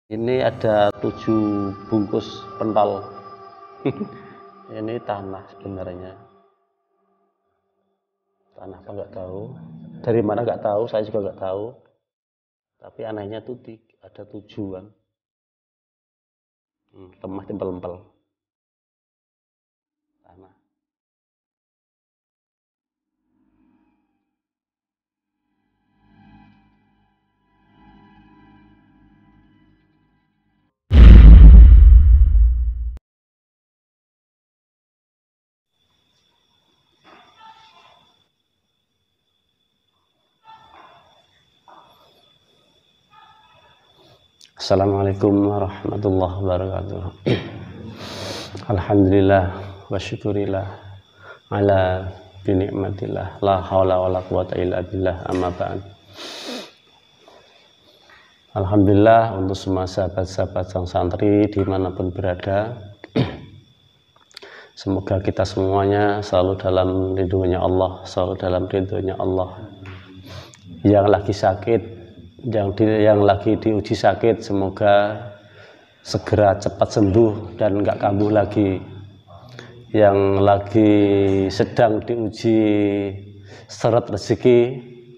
Ini ada 7 bungkus pentol. Ini tanah sebenarnya. Tanah apa nggak tahu. Dari mana nggak tahu, saya juga nggak tahu. Tapi anehnya tuh ada 7 kan. Lemah tempel-tempel. Tanah. Assalamualaikum warahmatullahi wabarakatuh. Alhamdulillah wa syukurillah ala binikmatillah la haula wala quwata illa billah amma ba'd. Alhamdulillah untuk semua sahabat-sahabat sang santri dimanapun berada. Semoga kita semuanya selalu dalam lindungannya Allah, selalu dalam ridhonya Allah. Yang lagi sakit, yang lagi diuji sakit, semoga segera cepat sembuh dan nggak kambuh lagi. Yang lagi sedang diuji seret rezeki,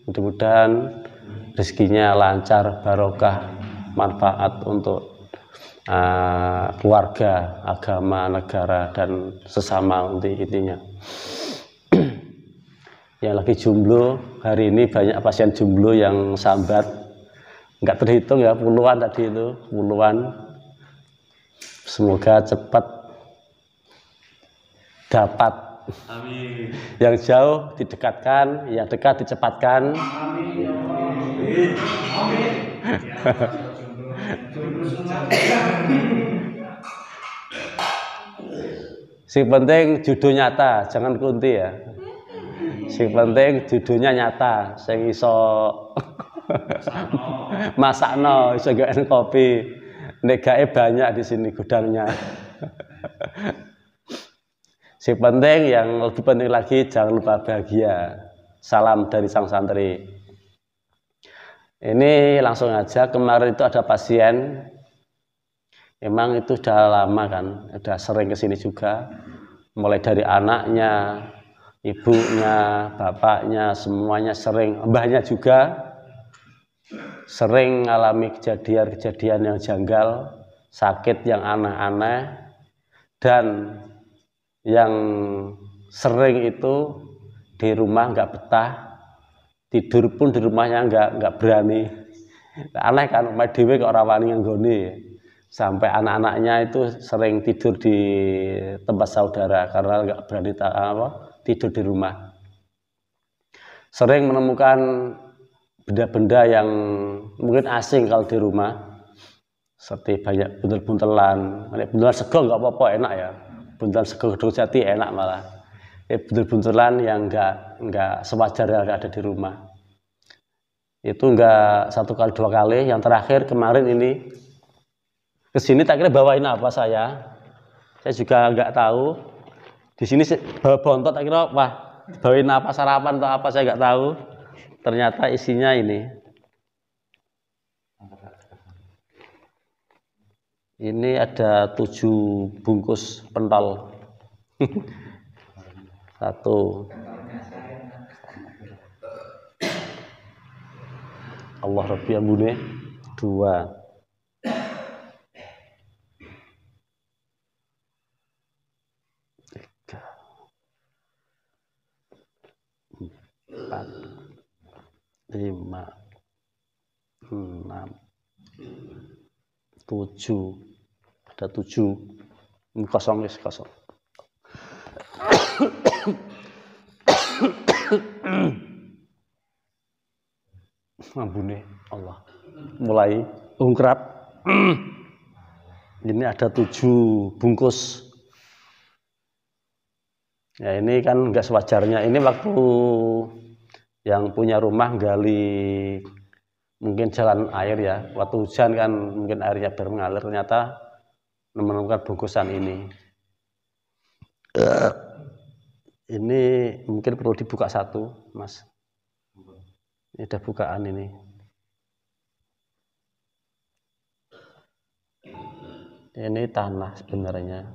mudah-mudahan rezekinya lancar, barokah, manfaat untuk keluarga, agama, negara, dan sesama intinya. Yang lagi jomblo, hari ini banyak pasien jomblo yang sambat, nggak terhitung ya, puluhan tadi itu, puluhan. Semoga cepat dapat. Amin. Yang jauh didekatkan, yang dekat dicepatkan. Amin. Amin. Sing penting jodoh nyata, jangan kunti ya. Sing penting jodohnya nyata, sing iso masakno, iso gawe kopi. Nek gawe banyak di sini gudangnya. Sing penting, yang lebih penting lagi, jangan lupa bahagia. Salam dari sang santri. Ini langsung aja, kemarin itu ada pasien, emang itu sudah lama kan, udah sering kesini juga, mulai dari anaknya, ibunya, bapaknya, semuanya sering, mbahnya juga sering mengalami kejadian-kejadian yang janggal, sakit yang aneh-aneh, dan yang sering itu di rumah nggak betah, tidur pun di rumahnya nggak berani. Aneh kan, rumah dewe kok ora wani nggone. Sampai anak-anaknya itu sering tidur di tempat saudara karena nggak berani tidur di rumah. Sering menemukan benda-benda yang mungkin asing kalau di rumah, seperti banyak buntel-buntelan. Buntelan sego nggak apa-apa, enak ya. Buntelan sego gedung jati enak malah. Buntel-buntelan yang nggak sewajarnya ada di rumah. Itu nggak 1 kali 2 kali. Yang terakhir kemarin ini kesini tak kira bawain apa saya juga nggak tahu. Di sini bawa bontot, tak kira wah bawain apa, sarapan atau apa, saya nggak tahu. Ternyata isinya ini. Ini ada 7 bungkus pentol. 1. Allah Rabbi ambune. 2. 3. 4. 5. 6. 7. Ada 7. Kosong wis kosong. Ambune Allah. Mulai ungkrap. Ini ada 7 bungkus. Ya ini kan nggak sewajarnya. Ini waktu yang punya rumah gali mungkin jalan air ya. Waktu hujan kan mungkin airnya baru mengalir, ternyata menemukan bungkusan ini. Ini mungkin perlu dibuka 1, Mas. Ini ada bukaan ini. Ini tanah sebenarnya.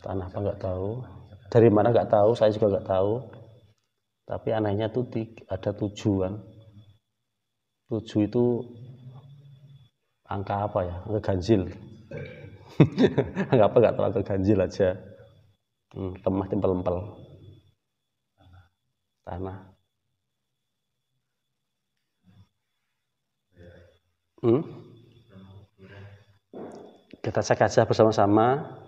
Tanah apa nggak tahu. Dari mana nggak tahu, saya juga nggak tahu. Tapi anehnya tuh ada 7 kan. 7 itu angka apa ya? Angka ganjil. Angka apa nggak tahu, angka ganjil aja. Lemah tempel-tempel. Tanah. Kita cek aja bersama-sama.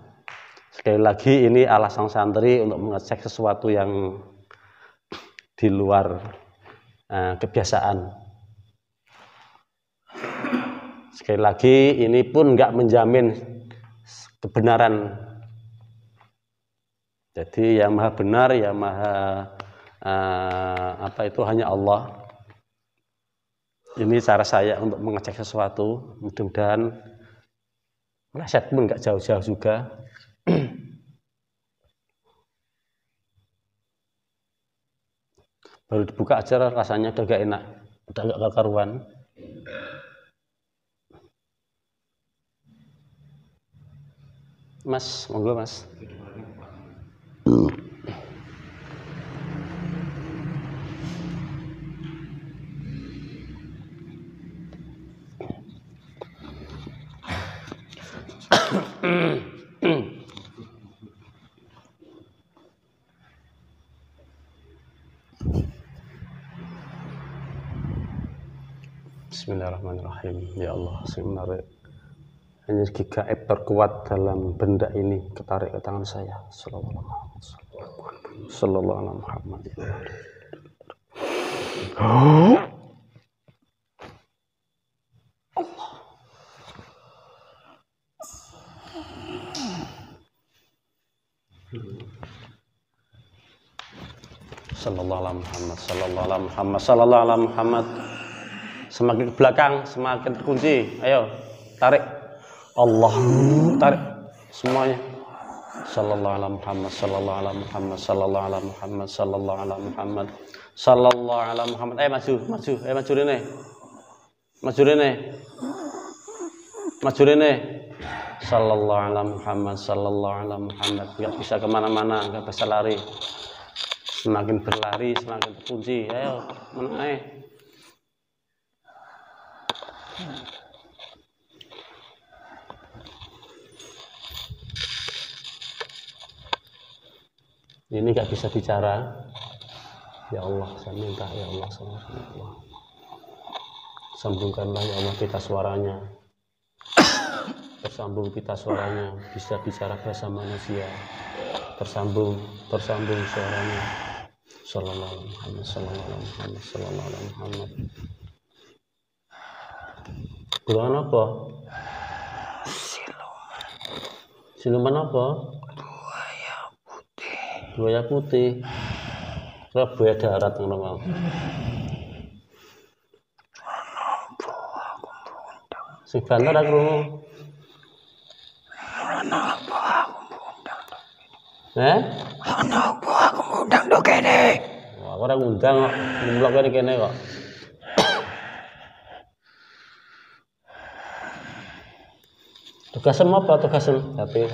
Sekali lagi ini alasan santri untuk mengecek sesuatu yang di luar kebiasaan. Sekali lagi ini pun nggak menjamin kebenaran. Jadi yang maha benar, yang maha itu hanya Allah. Ini cara saya untuk mengecek sesuatu. Mudah-mudahan meleset pun nggak jauh-jauh juga. Baru dibuka aja rasanya udah gak enak, udah gak karuan. Mas, monggo Mas. Bismillahirrahmanirrahim. Ya Allah, sebenarnya energi gaib terkuat dalam benda ini ketarik ke tangan saya. Sallallahu alaihi Muhammad. Sallallahu alaihi Muhammad. Sallallahu alaihi Muhammad. Sallallahu alaihi Muhammad. Semakin ke belakang, semakin terkunci. Ayo, tarik. Allah, tarik semuanya. Sallallahu alaihi Muhammad, sallallahu alaihi Muhammad, sallallahu alaihi Muhammad, sallallahu alaihi Muhammad, sallallahu alaihi Muhammad. Maju, maju, maju rene. Maju rene. Maju rene. Sallallahu alaihi Muhammad, sallallahu alaihi Muhammad. Enggak bisa kemana-mana, enggak bisa lari. Semakin berlari, semakin terkunci. Ayo, mana? Ini gak bisa bicara. Ya Allah, saya minta ya Allah, sambungkanlah ya Allah pita suaranya. Tersambung pita suaranya, bisa bicara bahasa manusia. Tersambung suaranya. Sallallahu alaihi Muhammad, sallallahu alaihi Muhammad, sallallahu alaihi Muhammad. Bulan apa? Siluman apa? Buaya putih. Kira buaya darat ngono mau. Sing banter aku krungu. Ana apa aku ngundang. Ana apa aku ngundang do kene. Wah, ora ngundang kok. Nemlok kene kok. Tugasem apa tugasem? HP.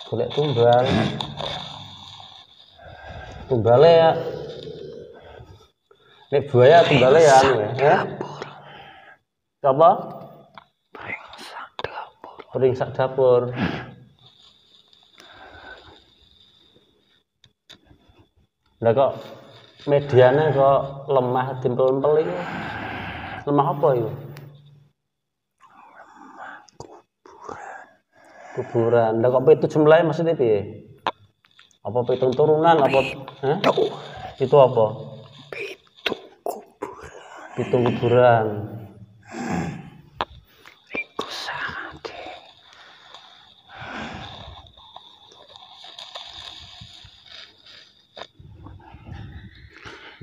Golek tumbal. Tumbale ya. Nek buaya tumbale ya anu ya. Apa? Peringsak dapur. Lah kok medianya kok lemah timpel-timpel itu. Lemah apa itu? Kuburan. Lah kok pitu jumlahe maksudnya piye? Apa pitung turunan apa? Itu apa? Pitung kuburan. Iku sate.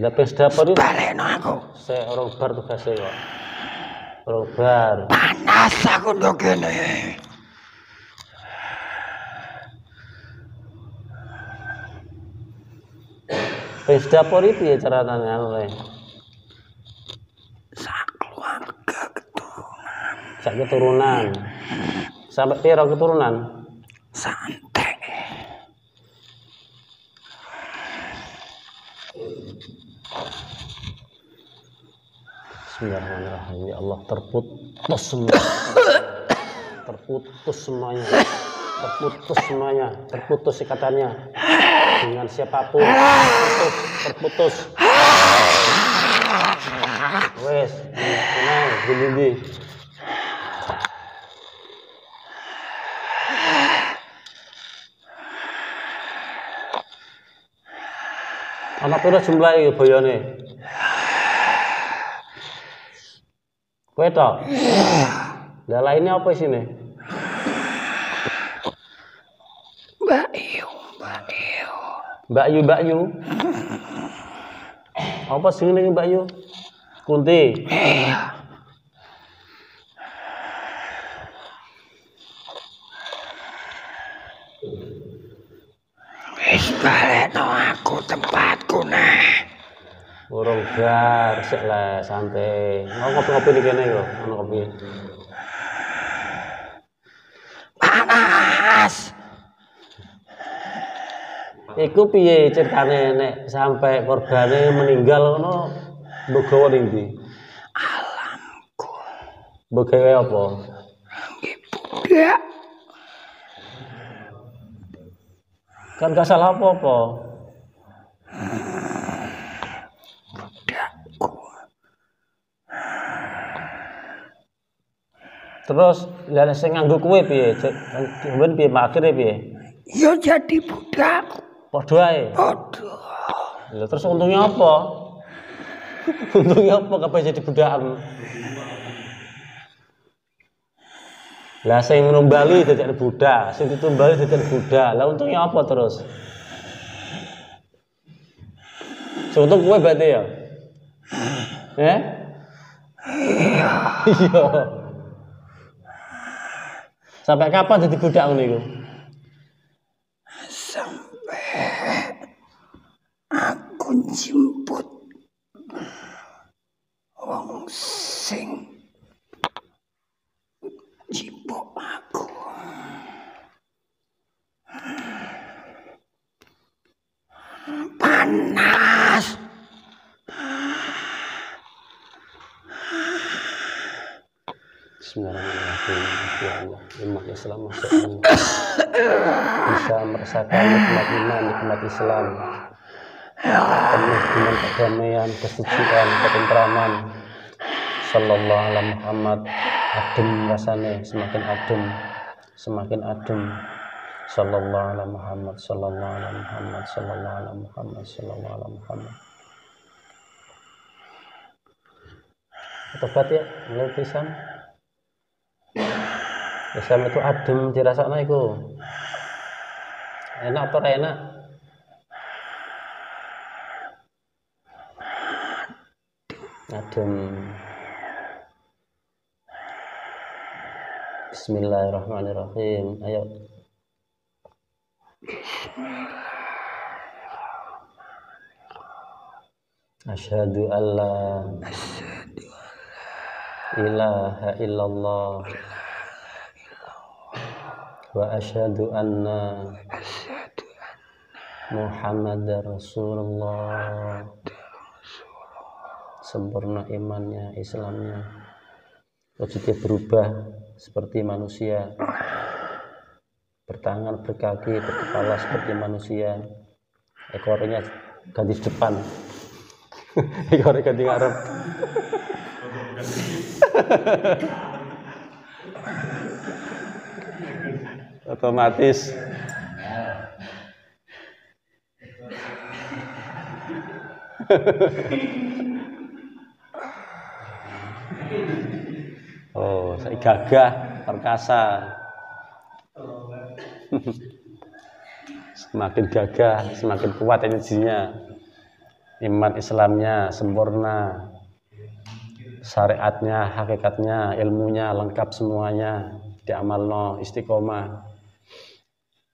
Lah pes dapur itu balekno aku. Saya orang bar tugasnya kok. Orang bar. Panas aku ndok kene. Wis dapur iki piye carane anu? Sak keluarga keturunan. Sak keturunan. Sampai piro keturunan? Santai. Bismillahirrahmanirrahim. Ya Allah, terputus semua. Terputus semuanya. Terputus semuanya. Terputus ikatannya dengan siapapun. Terputus. Wes, tenang, gini. Ana pira jumlahe boyone? Kowe tok. Lah lainnya apa isine? Mbak Yu. Apa sing jenenge Mbak Yu? Kunti. Wis balekno aku tempatku nah. Urung bar, sik le santai. Ngopi-ngopi ning kene yo, ono kopi. Panas. Iku piye ceritane nek sampai korbane meninggal ngono mbok gawa ning ndi? Alamku. Mbok gawe apa? Nggih budak. Kan gak salah apa-apa. Budakku. Terus lha sing nganggo kuwe piye? Sampeyan piye akhire piye? Ya jadi budak. Padha ae. Padha. Lha terus untungnya apa? Untungnya apa kabeh jadi budakan? Lah sing numbali dadi budak, sing ditumbali dadi budak. Lah untungnya apa terus? Untung kowe berarti ya? Iya. Iya. Sampai kapan jadi budak ngono iku? Sampai aku jemput wong sing jipuk aku. Panas. Bismillahirrahmanirrahim. Ya Allah, umat Islam bisa merasakan nikmat iman, nikmat Islam. Penuh dengan kedamaian, kesucian, ketentraman. Sallallahu alaihi Muhammad. Adem rasane, semakin adem, semakin adem. Sallallahu alaihi Muhammad, sallallahu alaihi Muhammad, sallallahu alaihi Muhammad, sallallahu alaihi Muhammad. Tobat ya, mulai pisang. Islam itu adem dirasakno iku. Enak apa ora enak? Adem. Bismillahirrahmanirrahim. Ayo. Asyhadu an la ilaha illallah wa asyhadu anna Muhammadar Rasulullah. Sempurna imannya, Islamnya, wujudnya berubah seperti manusia, bertangan, berkaki, berkepala seperti manusia, ekornya ganti depan, ekornya ganti ngarep. Otomatis oh, saya gagah, perkasa. Semakin gagah, semakin kuat energinya. Iman Islamnya sempurna. Syariatnya, hakikatnya, ilmunya lengkap semuanya. Diamalno istiqomah.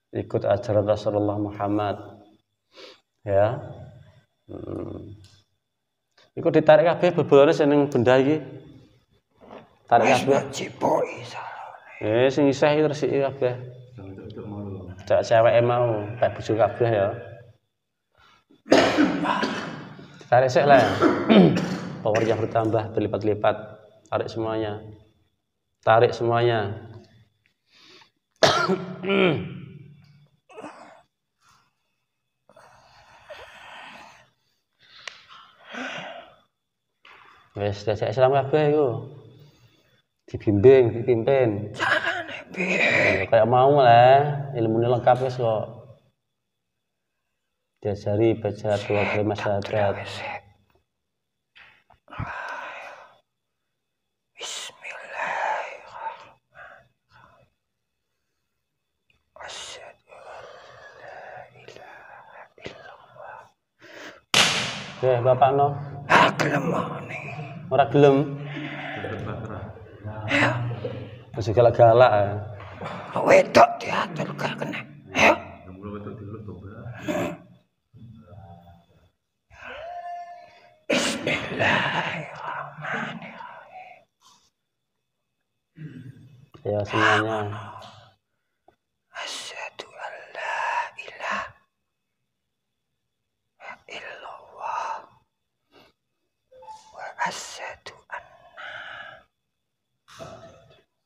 Ikut ajaran Rasulullah Muhammad. Ya. Iku ditarik kabeh bobolane seneng benda iki. Tarik kabeh. Cipoki salone. Sing isih iki resiki kabeh. Cak ceweke mau, kayak bojo kabeh ya. Tarik sik lah. Powernya bertambah berlipat-lipat. Tarik semuanya. Tarik semuanya. Wes dajak Islam kabeh iku. Dibimbing, dipimpin. Carane piye? Kayak mau lah, ilmune lengkap wis kok. Diajari baca dua kalimat syahadat. Bismillahirrahmanirrahim. Asyhadu an la ilaha illallah. Bapak no. Gelem nih. Ora gelem. Wis galak-galak. Wedok diatur gak kena. Ayo. Bismillahirrahmanirrahim. Ya semuanya. Asyhadu an la ilaha illallah wa asyhadu anna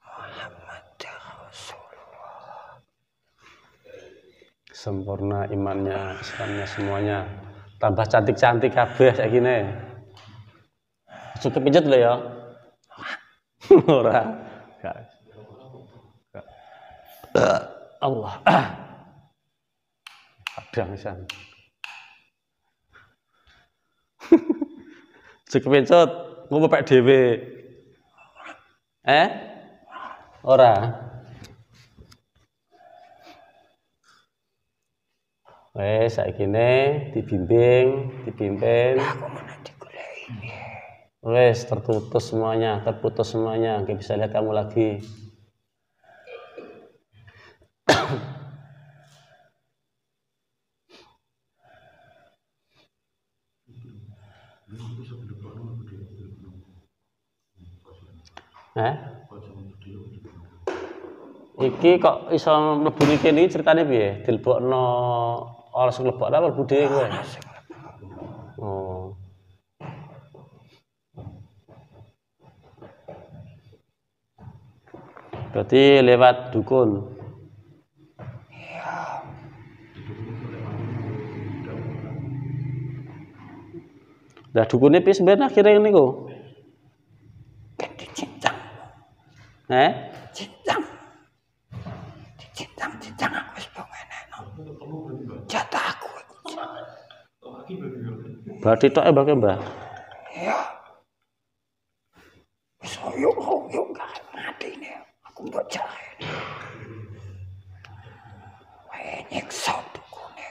Muhammadar Rasulullah. Sempurna imannya, Islamnya semuanya. Tambah cantik-cantik kabeh saiki ne. Cukup pijet lho ya. Ora. Enggak. Allah. Padang pisan. Cukup pijet, ngopo pek dhewe. Ora. Wes saiki ne dibimbing, dipimpin. Aku mana digoleki. Wes terputus semuanya, nggak bisa lihat kamu lagi. Iki kok iso mlebu kene ceritane piye? Dilebokno ora sing mlebokno apa mlebu dhewe kowe? Oh. Berarti lewat dukun. Iya. Lah dukune piye sampeyan akhire niku? Ganti cincang. Cincang. Cincang aku wis pengeneno. Jatah aku. Berarti tok mbake, Mbah. Iya. Wis hoyong gak mati nih. Aku mbok jahe. Wae nyekso dukune.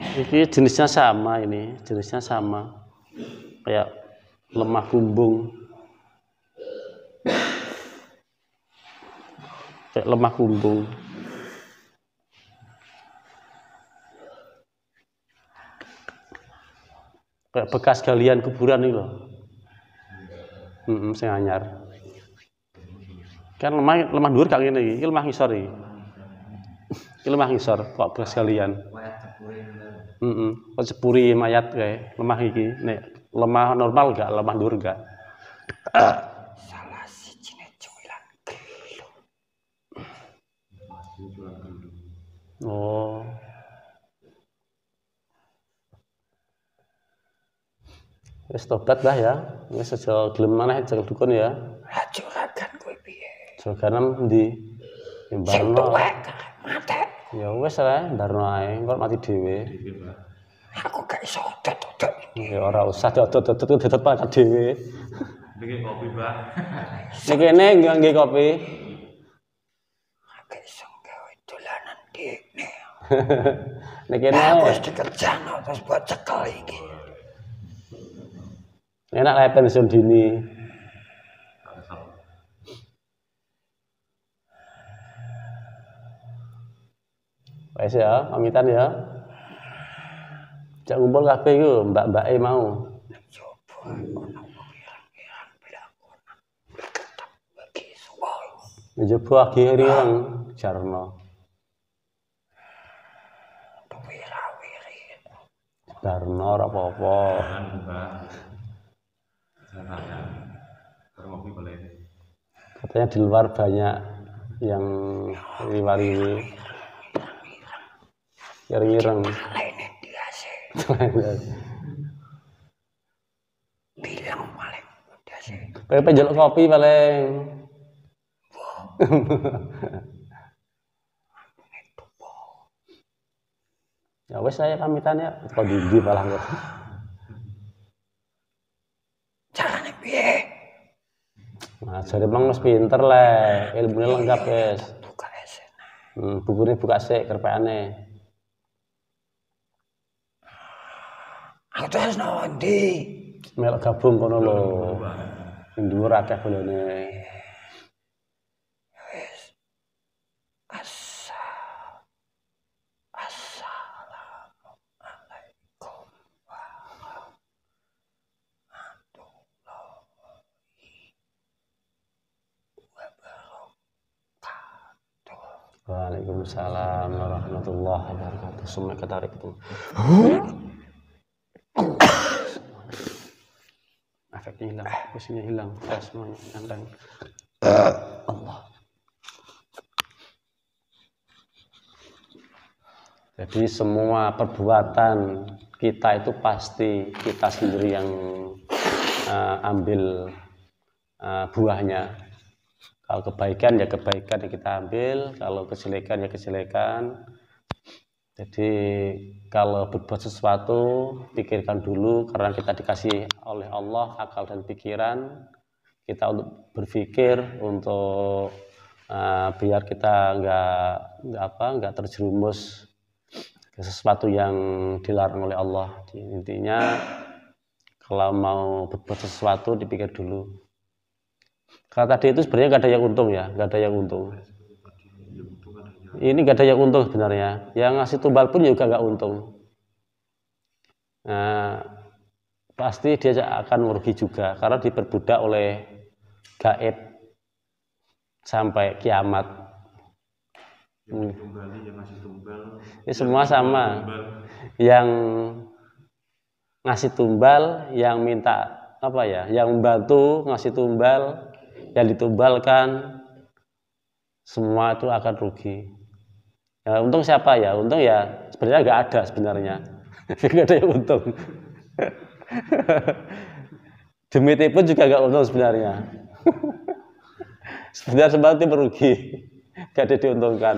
Ini jenisnya sama kayak lemah kumbung, kayak bekas galian kuburan ini loh. Sing anyar kan lemah dhuwur gak ngene iki lemah ngisor iki. Iki lemah ngisor kok bekas galian. Kok cepuri mayat kae lemah iki nek lemah normal gak, lemah dhuwur gak. Salah sijine cuwilan gelu. Oh. Wis tobat Mbah ya. Wis aja gelem maneh jagal dukun ya. Lah juragan kowe piye? Juragan endi? Sing Mbarno. tuwek mate. Ya wis ae, mbarno ae, engko mati dhewe. Aku gak iso dodot. Ya ora usah dodot-dodot dodot pangkat dhewe. Niki kopi, Mbak. Nek kene nggih kopi. Gak iso gawe dolanan dene. Nek kene Aku wis dikerjano terus buat cekel iki. enak lah pensiun dini. Wes ya, pamitan ya. Jak ngumpul kabeh iku mbak-mbake mau. Coba ono pirang-pirang belakona. Tetap bagi suwol. Njaba agi ireng jarno. Wira-wiri. Jarno ora apa-apa. Jangan Mbak. Saya tanya. Ngopi boleh. Katanya di luar banyak yang riwari ireng-ireng. Lainnya dia sih. Bilang paling dia sih. Pengen njaluk kopi paling. Ya wes saya pamitan ya. Kok dindi malah kok. Caranya piye? Nah, jadi emang mas pinter lah, ilmunya lengkap guys. Buka SN. Bukunya buka sih, kerpeane. Aku terus nanti. Melok gabung kono lho. Nduwur akeh bolone. Assalamualaikum. Waalaikumsalam warahmatullahi wabarakatuh. Semua ketarik itu. Efeknya hilang, pusingnya hilang, semuanya hilang. Allah. Jadi semua perbuatan kita itu pasti kita sendiri yang ambil buahnya. Kalau kebaikan ya kebaikan yang kita ambil, kalau kejelekan ya kejelekan. Jadi kalau berbuat sesuatu pikirkan dulu, karena kita dikasih oleh Allah akal dan pikiran kita untuk berpikir untuk biar kita nggak terjerumus ke sesuatu yang dilarang oleh Allah. Intinya kalau mau berbuat sesuatu dipikir dulu. Karena tadi itu sebenarnya nggak ada yang untung ya, nggak ada yang untung. Ini nggak ada yang untung sebenarnya. Yang ngasih tumbal pun juga nggak untung. Nah, pasti dia akan merugi juga karena diperbudak oleh gaib sampai kiamat. Ini semua sama. Yang ngasih tumbal, yang minta apa ya, yang membantu ngasih tumbal, yang ditumbalkan, semua itu akan rugi. Ya, untung siapa ya? Untung ya sebenarnya nggak ada sebenarnya. Nggak ada yang untung. Demiti pun juga nggak untung sebenarnya. Sebenarnya semua itu merugi, nggak ada diuntungkan.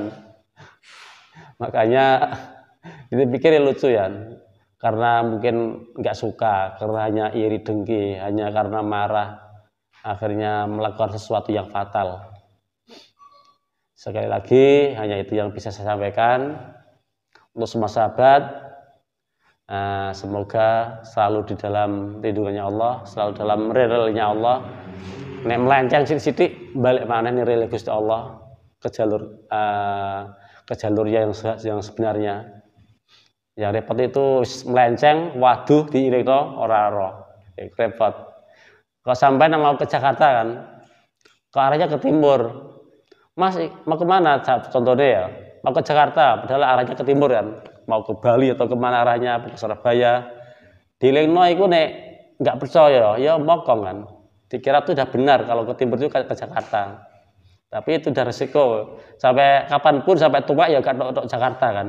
Makanya ini pikir lucu ya. Karena mungkin nggak suka, karena hanya iri dengki, hanya karena marah, akhirnya melakukan sesuatu yang fatal. Sekali lagi, hanya itu yang bisa saya sampaikan untuk semua sahabat. Semoga selalu di dalam lindungannya Allah, selalu dalam ridhonya Allah. Nek melenceng sidik balik mana nih ridho Gusti Allah ke jalur yang sebenarnya. Yang repot itu melenceng, waduh diiringno ora repot. Kalau sampai mau ke Jakarta kan, ke arahnya ke timur. Mas mau kemana? Contohnya ya, mau ke Jakarta, padahal arahnya ke timur kan, mau ke Bali atau kemana arahnya, ke Surabaya. Dilingno itu nek nggak percaya, ya mokong kan. Dikira itu udah benar kalau ke timur itu ke Jakarta. Tapi itu udah resiko. Sampai kapanpun sampai tua ya gak untuk Jakarta kan.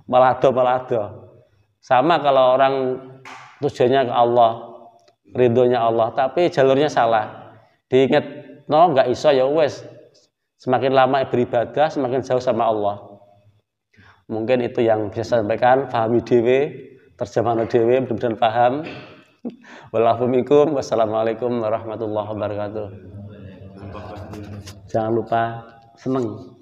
Malah ada. Sama kalau orang tujuannya ke Allah, ridhonya Allah, tapi jalurnya salah. Diingat, no nggak iso ya wes. Semakin lama beribadah, semakin jauh sama Allah. Mungkin itu yang bisa saya sampaikan. Pahami dewe, terjemahan dewe, mudah-mudahan paham. Wassalamualaikum warahmatullahi wabarakatuh. Jangan lupa seneng.